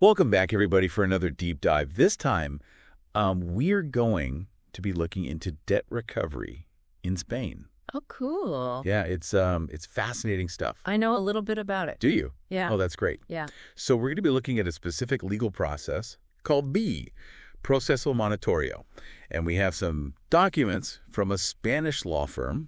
Welcome back, everybody, for another deep dive. This time, we're going to be looking into debt recovery in Spain. Oh, cool. Yeah, it's fascinating stuff. I know a little bit about it. Do you? Yeah. Oh, that's great. Yeah. So we're going to be looking at a specific legal process called Proceso Monitorio. And we have some documents from a Spanish law firm,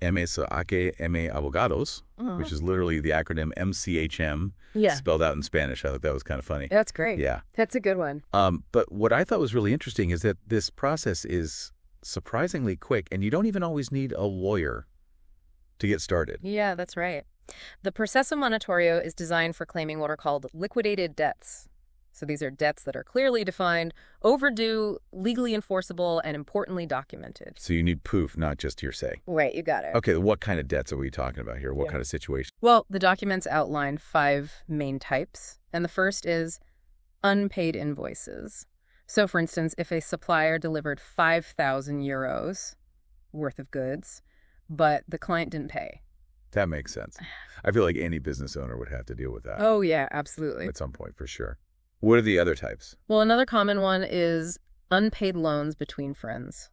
MCHM Abogados, which is literally the acronym MCHM, spelled out in Spanish. I thought that was kind of funny. That's great. Yeah. That's a good one. But what I thought was really interesting is that this process is surprisingly quick, and you don't even always need a lawyer to get started. Yeah, that's right. The Proceso Monitorio is designed for claiming what are called liquidated debts. So these are debts that are clearly defined, overdue, legally enforceable, and importantly documented. So you need proof, not just hearsay. Right, you got it. Okay, what kind of debts are we talking about here? What kind of situation? Well, the documents outline 5 main types, and the first is unpaid invoices. So, for instance, if a supplier delivered 5,000 euros worth of goods, but the client didn't pay. That makes sense. I feel like any business owner would have to deal with that. Oh, yeah, absolutely. At some point, for sure. What are the other types? Well, another common one is unpaid loans between friends.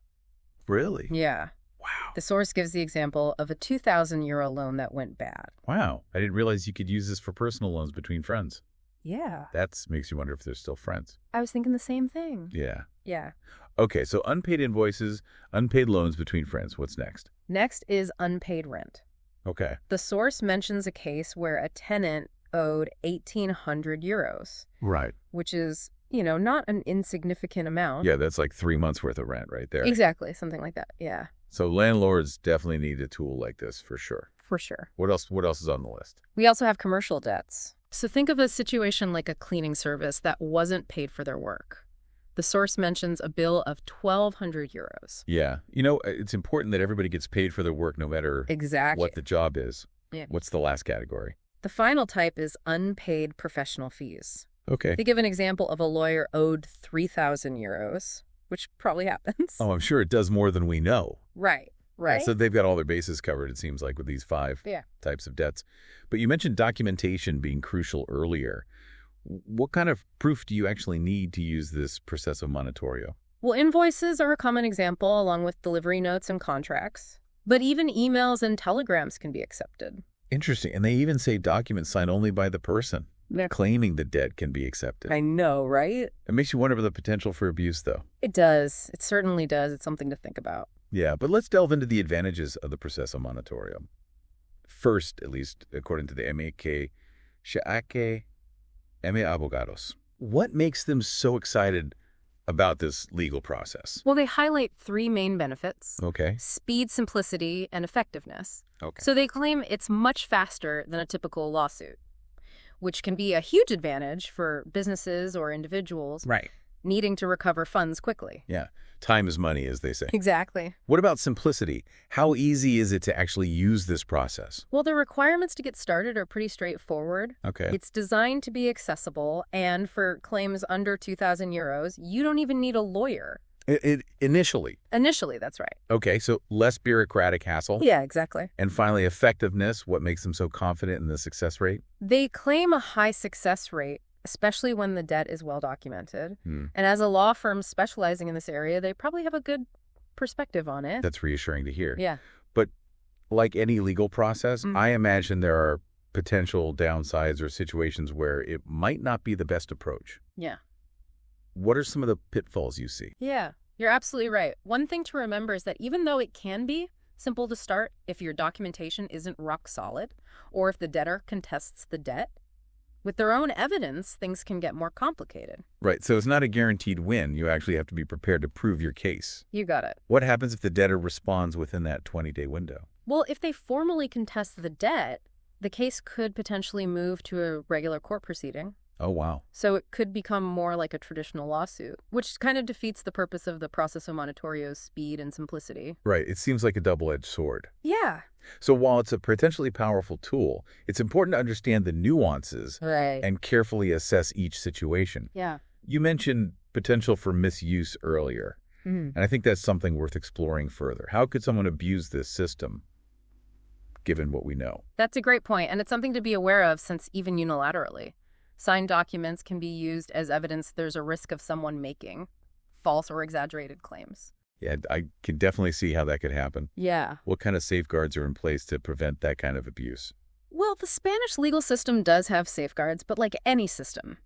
Really? Yeah. Wow. The source gives the example of a 2,000 euro loan that went bad. Wow. I didn't realize you could use this for personal loans between friends. Yeah. That makes you wonder if they're still friends. I was thinking the same thing. Yeah. Yeah. Okay, so unpaid invoices, unpaid loans between friends. What's next? Next is unpaid rent. Okay. The source mentions a case where a tenant owed 1,800 euros. Right. Which is, not an insignificant amount. Yeah, that's like 3 months worth of rent right there. Exactly, something like that. Yeah. So landlords definitely need a tool like this for sure. For sure. What else is on the list? We also have commercial debts. So think of a situation like a cleaning service that wasn't paid for their work. The source mentions a bill of 1,200 euros. Yeah. It's important that everybody gets paid for their work no matter what the job is. Yeah. What's the last category? The final type is unpaid professional fees. Okay. They give an example of a lawyer owed 3,000 euros, which probably happens. Oh, I'm sure it does more than we know. Right. So they've got all their bases covered, it seems like, with these 5 types of debts. But you mentioned documentation being crucial earlier. What kind of proof do you actually need to use this Proceso Monitorio? Well, invoices are a common example, along with delivery notes and contracts. But even emails and telegrams can be accepted. Interesting. And they even say documents signed only by the person claiming the debt can be accepted. I know, right? It makes you wonder about the potential for abuse, though. It does. It certainly does. It's something to think about. Yeah, but let's delve into the advantages of the Proceso Monitorio. First, at least, according to the MCHM Abogados. What makes them so excited about this legal process? Well, they highlight 3 main benefits. Okay. Speed, simplicity, and effectiveness. Okay. So they claim it's much faster than a typical lawsuit, which can be a huge advantage for businesses or individuals needing to recover funds quickly. Yeah. Time is money, as they say. Exactly. What about simplicity? How easy is it to actually use this process? Well, the requirements to get started are pretty straightforward. Okay. It's designed to be accessible, and for claims under 2,000 euros, you don't even need a lawyer. Initially? Initially, that's right. Okay, so less bureaucratic hassle? Yeah, exactly. And finally, effectiveness. What makes them so confident in the success rate? They claim a high success rate, especially when the debt is well documented. And as a law firm specializing in this area, they probably have a good perspective on it. That's reassuring to hear. Yeah. But like any legal process, I imagine there are potential downsides or situations where it might not be the best approach. Yeah. What are some of the pitfalls you see? Yeah, you're absolutely right. One thing to remember is that even though it can be simple to start if your documentation isn't rock solid, or if the debtor contests the debt, with their own evidence, things can get more complicated. Right, so it's not a guaranteed win. You actually have to be prepared to prove your case. You got it. What happens if the debtor responds within that 20-day window? Well, if they formally contest the debt, the case could potentially move to a regular court proceeding. Oh, wow. So it could become more like a traditional lawsuit, which kind of defeats the purpose of the Proceso Monitorio's speed and simplicity. Right. It seems like a double-edged sword. Yeah. So while it's a potentially powerful tool, it's important to understand the nuances and carefully assess each situation. Yeah. You mentioned potential for misuse earlier, and I think that's something worth exploring further. How could someone abuse this system, given what we know? That's a great point, and it's something to be aware of since even unilaterally, Signed documents can be used as evidence there's a risk of someone making false or exaggerated claims. Yeah, I can definitely see how that could happen. Yeah. What kind of safeguards are in place to prevent that kind of abuse? Well, the Spanish legal system does have safeguards, but like any system,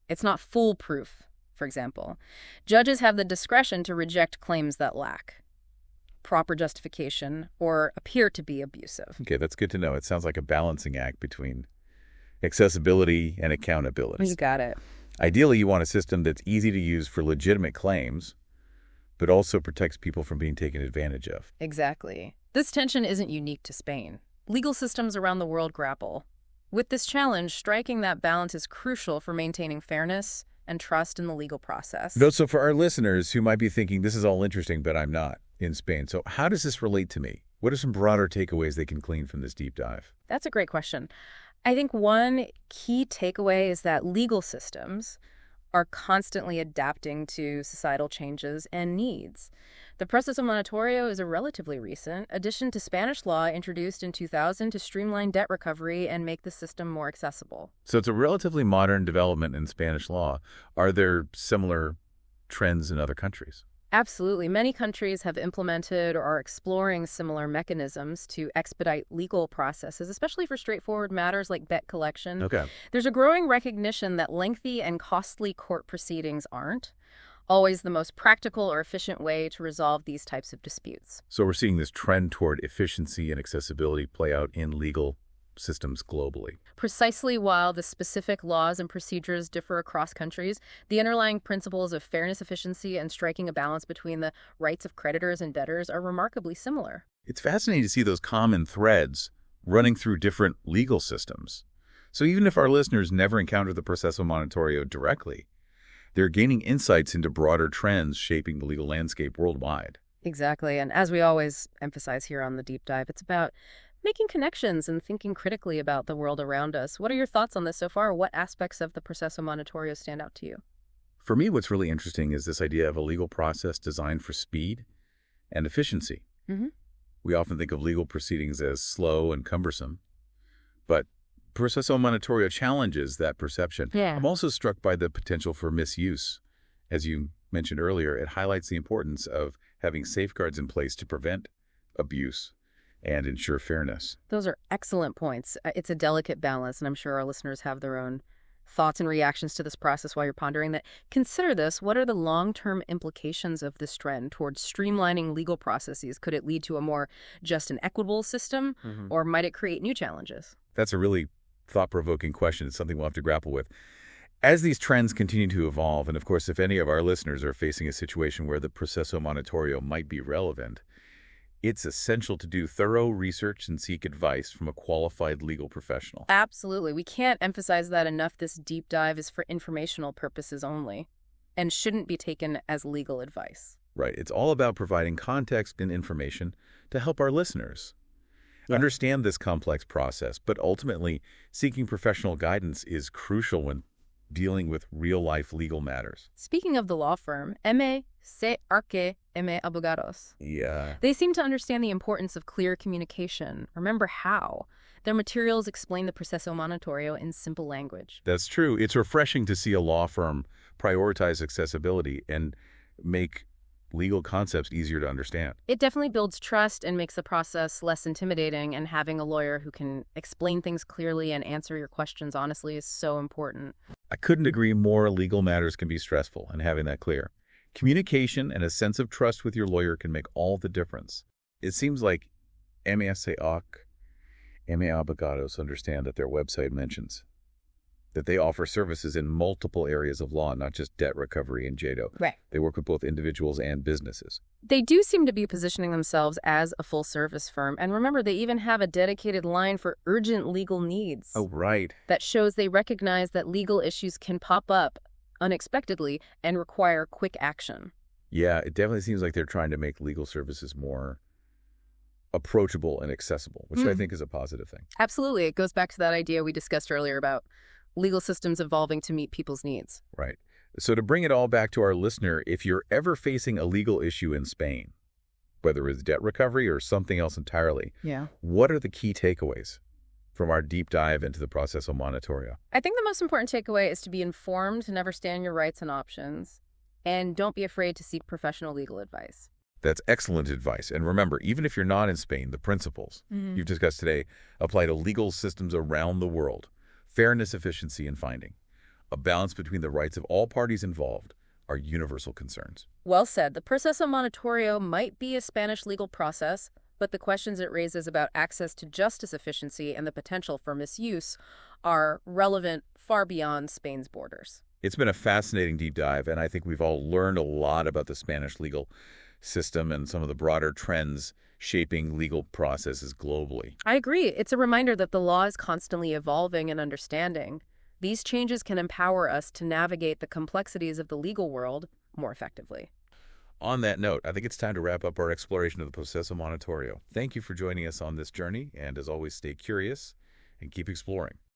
it's not foolproof, for example. Judges have the discretion to reject claims that lack proper justification or appear to be abusive. Okay, that's good to know. It sounds like a balancing act between accessibility and accountability. You got it. Ideally, you want a system that's easy to use for legitimate claims, but also protects people from being taken advantage of. Exactly. This tension isn't unique to Spain. Legal systems around the world grapple with this challenge. Striking that balance is crucial for maintaining fairness and trust in the legal process. So for our listeners who might be thinking, this is all interesting, but I'm not in Spain. So how does this relate to me? What are some broader takeaways they can glean from this deep dive? That's a great question. I think one key takeaway is that legal systems are constantly adapting to societal changes and needs. The proceso monitorio is a relatively recent addition to Spanish law introduced in 2000 to streamline debt recovery and make the system more accessible. So it's a relatively modern development in Spanish law. Are there similar trends in other countries? Absolutely. Many countries have implemented or are exploring similar mechanisms to expedite legal processes, especially for straightforward matters like debt collection. Okay. There's a growing recognition that lengthy and costly court proceedings aren't always the most practical or efficient way to resolve these types of disputes. So we're seeing this trend toward efficiency and accessibility play out in legal systems globally. Precisely. While the specific laws and procedures differ across countries, the underlying principles of fairness, efficiency, and striking a balance between the rights of creditors and debtors are remarkably similar. It's fascinating to see those common threads running through different legal systems. So even if our listeners never encounter the proceso monitorio directly, they're gaining insights into broader trends shaping the legal landscape worldwide. Exactly. And as we always emphasize here on the deep dive, it's about making connections and thinking critically about the world around us. What are your thoughts on this so far? What aspects of the proceso monitorio stand out to you? For me, what's really interesting is this idea of a legal process designed for speed and efficiency. Mm-hmm. We often think of legal proceedings as slow and cumbersome, but proceso monitorio challenges that perception. Yeah. I'm also struck by the potential for misuse. As you mentioned earlier, it highlights the importance of having safeguards in place to prevent abuse and ensure fairness. Those are excellent points. It's a delicate balance, and I'm sure our listeners have their own thoughts and reactions to this process while you're pondering that. Consider this. What are the long-term implications of this trend towards streamlining legal processes? Could it lead to a more just and equitable system, or might it create new challenges? That's a really thought-provoking question. It's something we'll have to grapple with. As these trends continue to evolve, and of course, if any of our listeners are facing a situation where the proceso monitorio might be relevant, it's essential to do thorough research and seek advice from a qualified legal professional. Absolutely. We can't emphasize that enough. This deep dive is for informational purposes only and shouldn't be taken as legal advice. Right. It's all about providing context and information to help our listeners understand this complex process, but ultimately, seeking professional guidance is crucial when dealing with real-life legal matters. Speaking of the law firm, MCHM Abogados. Yeah. They seem to understand the importance of clear communication. Remember how. Their materials explain the proceso monitorio in simple language. That's true. It's refreshing to see a law firm prioritize accessibility and make legal concepts easier to understand. It definitely builds trust and makes the process less intimidating, and having a lawyer who can explain things clearly and answer your questions honestly is so important. I couldn't agree more. Legal matters can be stressful, and having that clear communication and a sense of trust with your lawyer can make all the difference. It seems like MCHM Abogados understand that their website mentions that they offer services in multiple areas of law, not just debt recovery and JADO. Right. They work with both individuals and businesses. They do seem to be positioning themselves as a full-service firm. And remember, they even have a dedicated line for urgent legal needs. Oh, right. That shows they recognize that legal issues can pop up unexpectedly and require quick action. Yeah, it definitely seems like they're trying to make legal services more approachable and accessible, which I think is a positive thing. Absolutely. It goes back to that idea we discussed earlier about legal systems evolving to meet people's needs. Right. So to bring it all back to our listener, if you're ever facing a legal issue in Spain, whether it's debt recovery or something else entirely, what are the key takeaways? from our deep dive into the processo monitorio? I think the most important takeaway is to be informed and understand your rights and options, and don't be afraid to seek professional legal advice. That's excellent advice. And remember, even if you're not in Spain, the principles you've discussed today apply to legal systems around the world. Fairness, efficiency, and finding. A balance between the rights of all parties involved are universal concerns. Well said. The proceso monitorio might be a Spanish legal process, but the questions it raises about access to justice efficiency and the potential for misuse are relevant far beyond Spain's borders. It's been a fascinating deep dive, and I think we've all learned a lot about the Spanish legal system and some of the broader trends shaping legal processes globally. I agree. It's a reminder that the law is constantly evolving and understanding. These changes can empower us to navigate the complexities of the legal world more effectively. On that note, I think it's time to wrap up our exploration of the proceso monitorio. Thank you for joining us on this journey, and as always, stay curious and keep exploring.